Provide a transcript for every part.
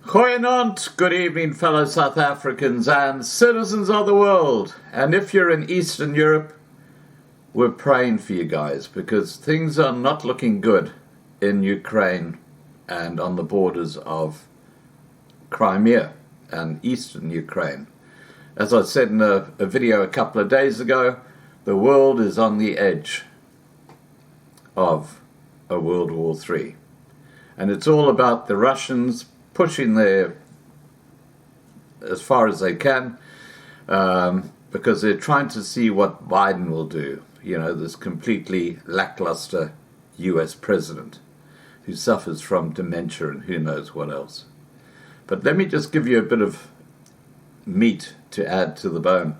Goeienaand, good evening fellow South Africans and citizens of the world. And if you're in Eastern Europe, we're praying for you guys because things are not looking good in Ukraine and on the borders of Crimea and Eastern Ukraine. As I said in a video a couple of days ago, the world is on the edge of a World War III. And it's all about the Russians pushing there as far as they can because they're trying to see what Biden will do. You know, this completely lackluster US president who suffers from dementia and who knows what else. But let me just give you a bit of meat to add to the bone.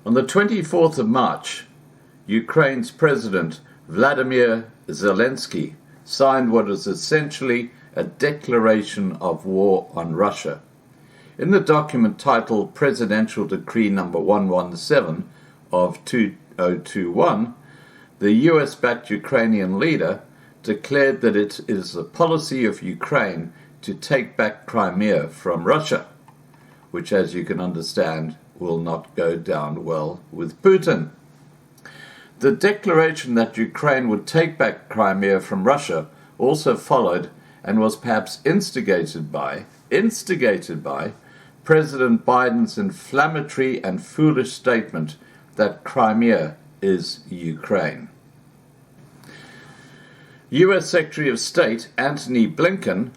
On the 24th of March, Ukraine's President Vladimir Zelensky signed what is essentially a declaration of war on Russia. In the document titled Presidential Decree Number 117 of 2021, the US-backed Ukrainian leader declared that it is the policy of Ukraine to take back Crimea from Russia, which, as you can understand, will not go down well with Putin. The declaration that Ukraine would take back Crimea from Russia also followed and was perhaps instigated by President Biden's inflammatory and foolish statement that Crimea is Ukraine. US Secretary of State Antony Blinken,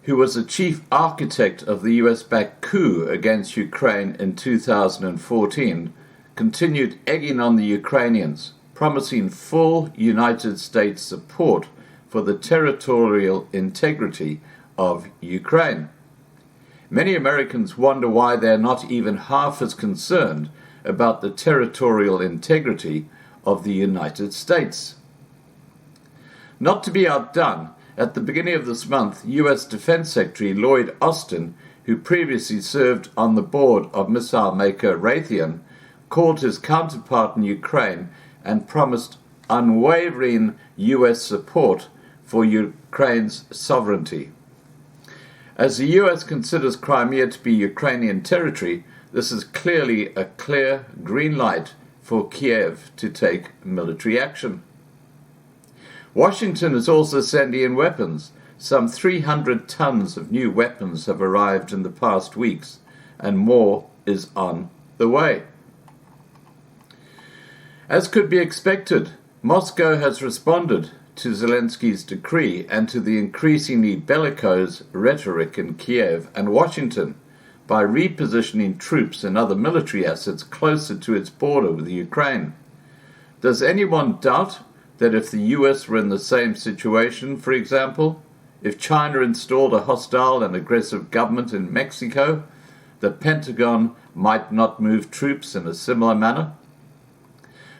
who was the chief architect of the US-backed coup against Ukraine in 2014, continued egging on the Ukrainians, promising full United States support for the territorial integrity of Ukraine. Many Americans wonder why they're not even half as concerned about the territorial integrity of the United States. Not to be outdone, at the beginning of this month, U.S. Defense Secretary Lloyd Austin, who previously served on the board of missile maker Raytheon, called his counterpart in Ukraine and promised unwavering U.S. support for Ukraine's sovereignty. As the US considers Crimea to be Ukrainian territory, this is clearly a clear green light for Kiev to take military action. Washington is also sending in weapons. Some 300 tons of new weapons have arrived in the past weeks, and more is on the way. As could be expected, Moscow has responded to Zelensky's decree and to the increasingly bellicose rhetoric in Kiev and Washington by repositioning troops and other military assets closer to its border with Ukraine. Does anyone doubt that if the US were in the same situation, for example, if China installed a hostile and aggressive government in Mexico, the Pentagon might not move troops in a similar manner?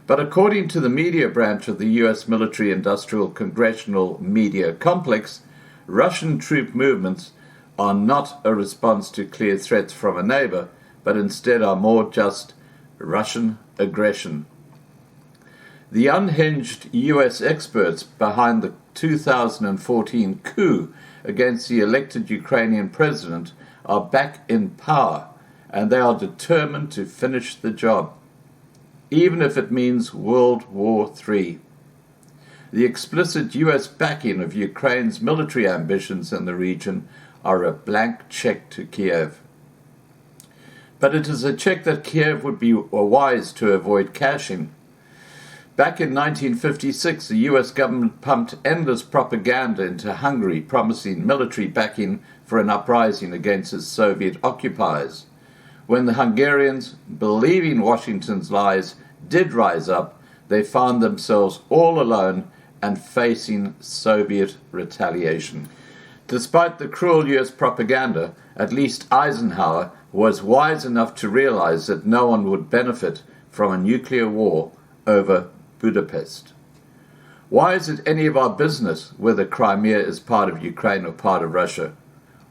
But according to the media branch of the U.S. military-industrial congressional media complex, Russian troop movements are not a response to clear threats from a neighbor, but instead are more just Russian aggression. The unhinged U.S. experts behind the 2014 coup against the elected Ukrainian president are back in power, and they are determined to finish the job, even if it means World War III. The explicit US backing of Ukraine's military ambitions in the region are a blank check to Kiev. But it is a check that Kiev would be wise to avoid cashing. Back in 1956, the US government pumped endless propaganda into Hungary, promising military backing for an uprising against its Soviet occupiers. When the Hungarians, believing Washington's lies, did rise up, they found themselves all alone and facing Soviet retaliation. Despite the cruel US propaganda, at least Eisenhower was wise enough to realize that no one would benefit from a nuclear war over Budapest. Why is it any of our business whether Crimea is part of Ukraine or part of Russia?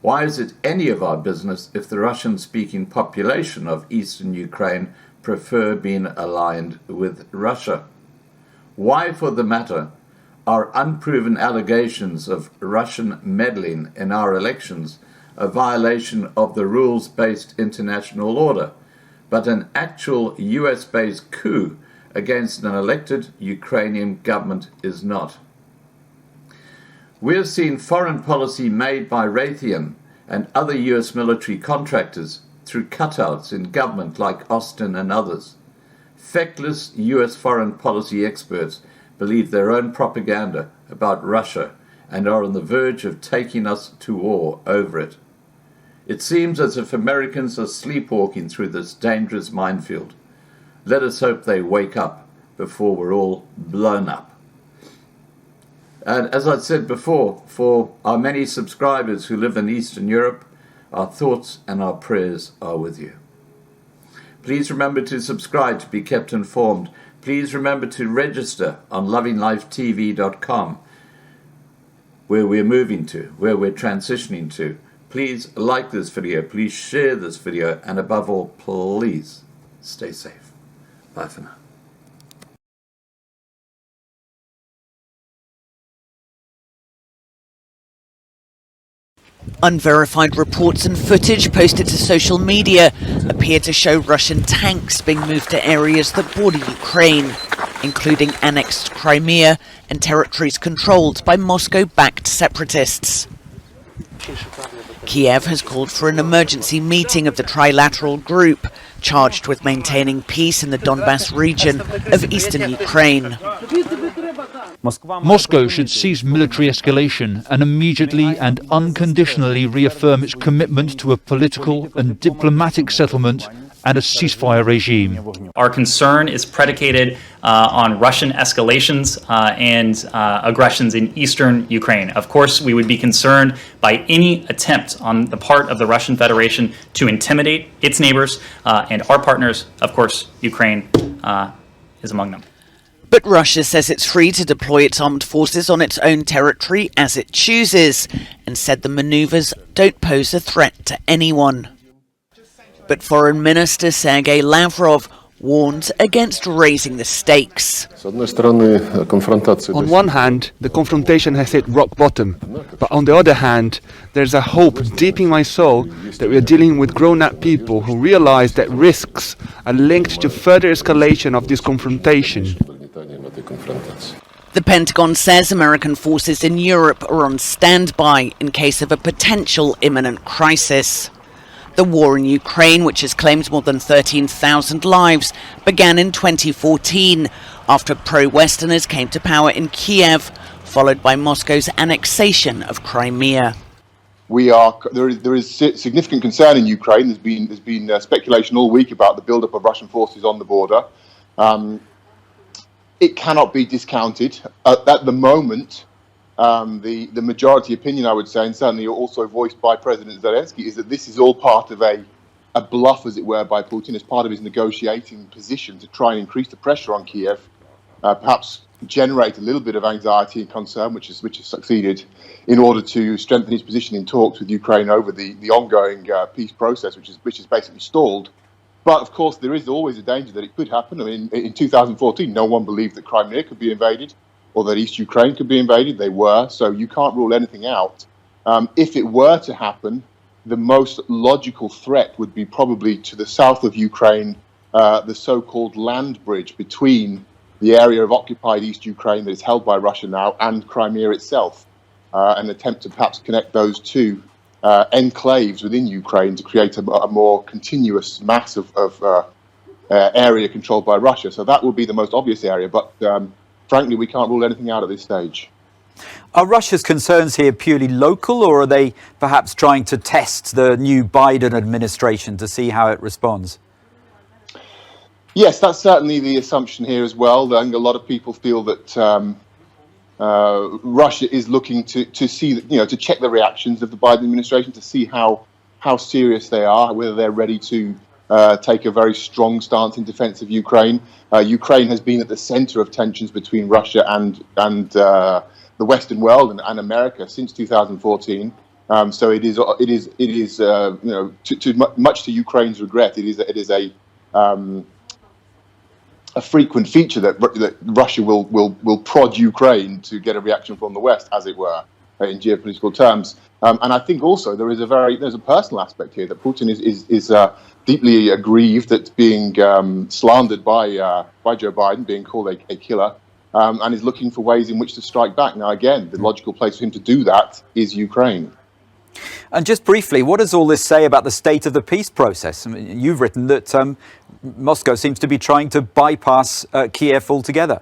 Why is it any of our business if the Russian-speaking population of eastern Ukraine prefer being aligned with Russia? Why, for the matter, are unproven allegations of Russian meddling in our elections a violation of the rules-based international order, but an actual US-based coup against an elected Ukrainian government is not. We have seen foreign policy made by Raytheon and other US military contractors through cutouts in government like Austin and others. Feckless US foreign policy experts believe their own propaganda about Russia and are on the verge of taking us to war over it. It seems as if Americans are sleepwalking through this dangerous minefield. Let us hope they wake up before we're all blown up. And as I said before, for our many subscribers who live in Eastern Europe, our thoughts and our prayers are with you. Please remember to subscribe to be kept informed. Please remember to register on lovinglifetv.com, where we're moving to, where we're transitioning to. Please like this video, please share this video, and above all, please stay safe. Bye for now. Unverified reports and footage posted to social media appear to show Russian tanks being moved to areas that border Ukraine, including annexed Crimea and territories controlled by Moscow-backed separatists. Kiev has called for an emergency meeting of the trilateral group charged with maintaining peace in the Donbas region of eastern Ukraine. Moscow should cease military escalation and immediately and unconditionally reaffirm its commitment to a political and diplomatic settlement and a ceasefire regime. Our concern is predicated on Russian escalations and aggressions in eastern Ukraine. Of course, we would be concerned by any attempt on the part of the Russian Federation to intimidate its neighbors and our partners. Of course, Ukraine is among them. But Russia says it's free to deploy its armed forces on its own territory as it chooses, and said the maneuvers don't pose a threat to anyone. But Foreign Minister Sergei Lavrov warned against raising the stakes. On one hand, the confrontation has hit rock bottom, but on the other hand, there's a hope deep in my soul that we are dealing with grown-up people who realize that risks are linked to further escalation of this confrontation. The Pentagon says American forces in Europe are on standby in case of a potential imminent crisis. The war in Ukraine, which has claimed more than 13,000 lives, began in 2014 after pro-Westerners came to power in Kiev, followed by Moscow's annexation of Crimea. There is significant concern in Ukraine. There's been speculation all week about the buildup of Russian forces on the border. It cannot be discounted. At the moment, the majority opinion, I would say, and certainly also voiced by President Zelensky, is that this is all part of a bluff, as it were, by Putin, as part of his negotiating position to try and increase the pressure on Kiev, perhaps generate a little bit of anxiety and concern, which has succeeded, in order to strengthen his position in talks with Ukraine over the ongoing peace process, which is basically stalled. But of course, there is always a danger that it could happen. I mean, in 2014, no one believed that Crimea could be invaded or that East Ukraine could be invaded. They were, so you can't rule anything out. If it were to happen, the most logical threat would be probably to the south of Ukraine, the so-called land bridge between the area of occupied East Ukraine that is held by Russia now and Crimea itself, an attempt to perhaps connect those two enclaves within Ukraine to create a more continuous mass of area controlled by Russia. So that would be the most obvious area, but frankly, we can't rule anything out at this stage. Are Russia's concerns here purely local, or are they perhaps trying to test the new Biden administration to see how it responds? Yes, that's certainly the assumption here as well. I think a lot of people feel that Russia is looking to see, to check the reactions of the Biden administration, to see how serious they are, whether they're ready to take a very strong stance in defense of Ukraine. Ukraine has been at the center of tensions between Russia and the Western world and America since 2014. So it is much to Ukraine's regret, it is a a frequent feature that Russia will prod Ukraine to get a reaction from the West, as it were, in geopolitical terms. And I think also there's a personal aspect here that Putin is deeply aggrieved at being slandered by Joe Biden, being called a killer, and is looking for ways in which to strike back. Now, again, the logical place for him to do that is Ukraine. And just briefly, what does all this say about the state of the peace process? I mean, you've written that Moscow seems to be trying to bypass Kiev altogether.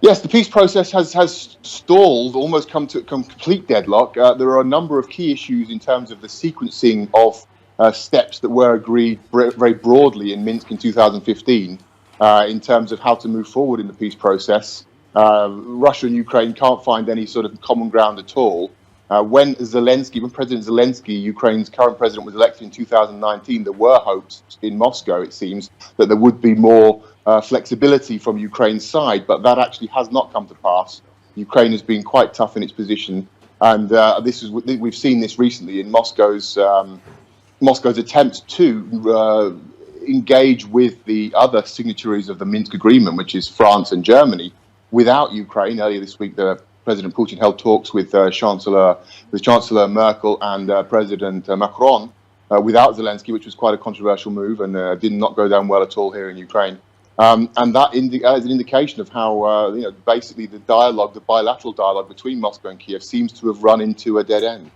Yes, the peace process has stalled, almost come to complete deadlock. There are a number of key issues in terms of the sequencing of steps that were agreed very broadly in Minsk in 2015 in terms of how to move forward in the peace process. Russia and Ukraine can't find any sort of common ground at all. When President Zelensky, Ukraine's current president, was elected in 2019, there were hopes in Moscow, it seems, that there would be more flexibility from Ukraine's side, but that actually has not come to pass. Ukraine has been quite tough in its position, and we've seen this recently in Moscow's attempt to engage with the other signatories of the Minsk agreement, which is France and Germany, without Ukraine. Earlier this week, President Putin held talks with Chancellor Merkel and President Macron without Zelensky, which was quite a controversial move and did not go down well at all here in Ukraine. And that is an indication of how basically the bilateral dialogue between Moscow and Kiev seems to have run into a dead end.